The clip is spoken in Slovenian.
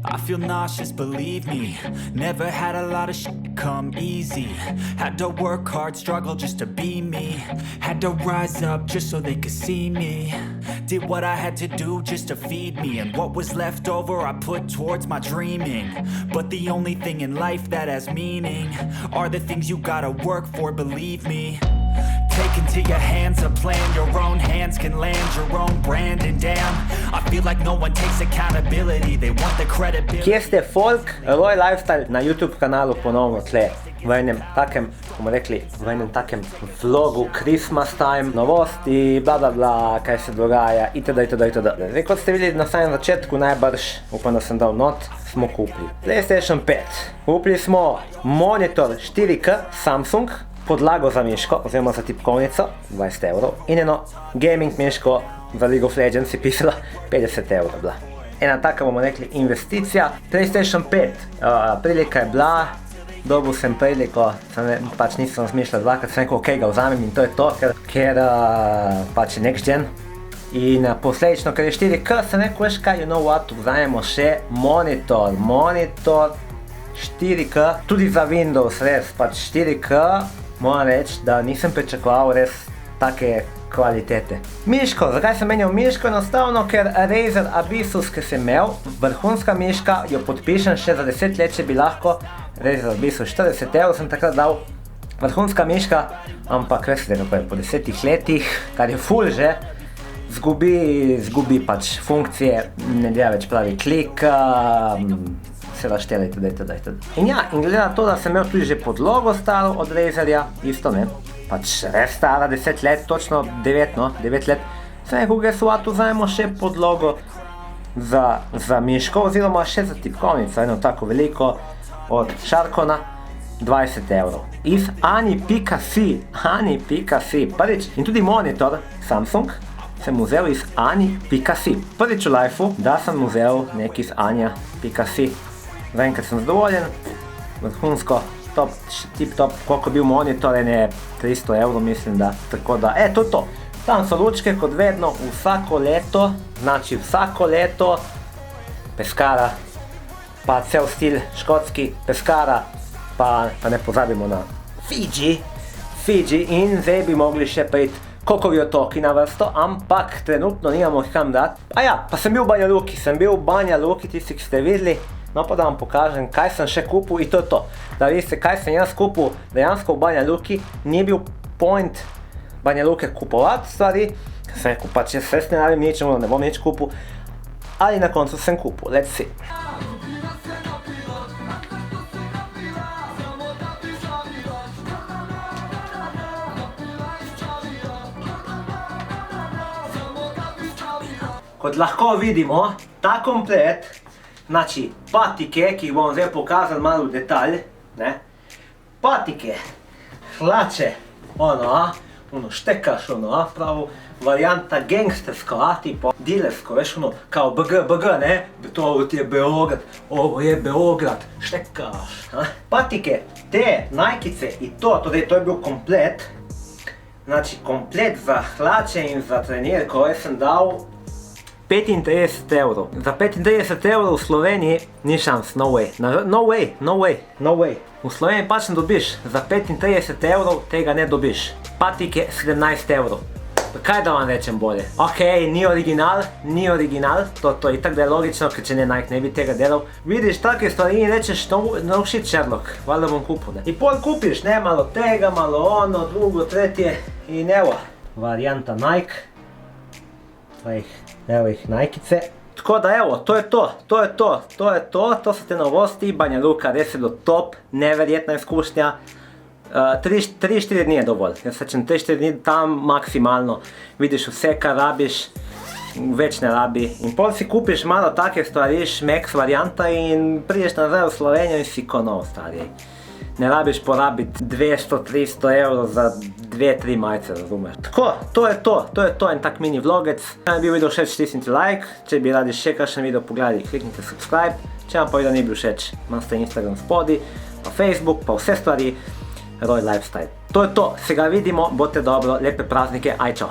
I feel nauseous, believe me. Never had a lot of shit come easy. Had to work hard, struggle just to be me. Had to rise up just so they could see me. Did what I had to do just to feed me. And what was left over I put towards my dreaming. But the only thing in life that has meaning are the things you gotta work for, believe me. Take into your hands a plan. Your own hands can land your own brand. And damn, I feel like no one takes accountability. They want the credibility. Kje ste folk? Roy Lifestyle na YouTube kanalu ponovno tle. V enem takem, bomo rekli, v enem takem vlogu Christmas time, novosti, bla bla bla, kaj se dogaja, itd. Zdaj, kot ste videli na samem začetku, najbrž, upam, da sem dal not, smo kupili PlayStation 5. Kupili smo monitor 4K Samsung, podlago za miško, oziroma za tipkovnico, 20 evrov, in eno gaming miško za League of Legends je pisala 50 evrov bila. Ena taka, bomo rekli, investicija. PlayStation 5, prilika je bila, dobil sem priliko, pač nisem zmišljal dvakrat, sem rekel, ok, ga vzamem in to je to, ker pač je next gen. In posledično, ker je 4K, sem rekel, veš kaj, you know what, vzamemo še monitor 4K, tudi za Windows, res, pač 4K, moram reči, da nisem pričakoval res take kvalitete. Miško, zakaj sem menjal miško? Enostavno, ker Razer Abisus, ki sem imel, vrhunska miška, jo podpišem še za 10 let, če bi lahko. Razer Abisus 40 evrov sem takrat dal, vrhunska miška, ampak res po 10 letih, kar je ful že, zgubi pač funkcije, ne dela več pravi klik, se raštela itd. In ja, in glede na to, da sem imel tudi že podlogo staro od Razerja, isto ne, pač res stara 10 let, točno 9 let, sem rekel, vzajemo še podlogo za miško, oziroma še za tipkovnico, eno tako veliko od Sharkona, 20 evrov. Iz Ani.si, prvič, in tudi monitor Samsung sem vzel iz Ani.si. Prvič v lifeu, da sem vzel nek iz Anja.si. Zaenkrat sem zadovoljen, vrhunsko, tip-top, koliko je bil monitor, je 300 evrov, mislim da, tako da, to je to. Tam so lučke, kot vedno, vsako leto, Pescara, pa cel stil škotski, Pescara, pa ne pozabimo na Fiji, in zdaj bi mogli še priti Kokovi otoki na vrsto, ampak trenutno nimamo kam dati. Pa sem bil v Banja Luki, tisti, ki ste videli. No, pa da vam pokažem, kaj sem še kupil, in to je to. Da vidite, kaj sem jaz kupil dejansko v Banja Luki, ni bil point Banja Luke kupovati stvari, ker sem rekel, pač jaz res ne rabim ničemu, ne bom nič kupil, ali na koncu sem kupil, let's see. Kot lahko vidimo, ta komplet, znači patike, ki jih bom zdaj pokazal malo v detalj, patike, hlače, štekaš, pravo varianta gangstersko, tipo dilersko, veš, kao BG, ne, to je Beograd, ovo je Beograd, štekaš, patike, te najkice in to je bil komplet, znači komplet za hlače in za trenirko, jaz sem dal 35 evrov. Za 35 evrov v Sloveniji ni šans, no way. V Sloveniji pač ne dobiš, za 35 evrov tega ne dobiš. Patike 17 evrov. Kaj da vam rečem bolje? Ok, ni original, to je itak da je logično, ker če ne bi tega delal. Vidiš take stvari in rečeš, no shit Sherlock, valjda bom kupil, ne. In pol kupiš, ne, malo tega, malo ono, drugo, tretje in evo. Varianta Nike. Evo jih Nike-ce. Tako da evo, to je to so te novosti, Banja Luka res je bilo top, neverjetna izkušnja. 3-4 dni je dovolj, jaz rečem 3-4 dni tam maksimalno, vidiš vse, kar rabiš, več ne rabi. In pol si kupiš malo take stvari, šmeks varianta in prideš nazaj v Slovenijo in si ko nov stari. Ne rabiš porabiti 200-300 evrov za 2-3 majice, razumeš. Tako, to je to, en tak mini vlogec. Če vam je bil video všeč, stisnite like, če bi radi še kakšen video pogledali, kliknite subscribe. Če vam pa video ni bil všeč, imate Instagram spodaj, pa Facebook, pa vse stvari, Roy Lifestyle. To je to, se ga vidimo, bodite dobro, lepe praznike, aj čau.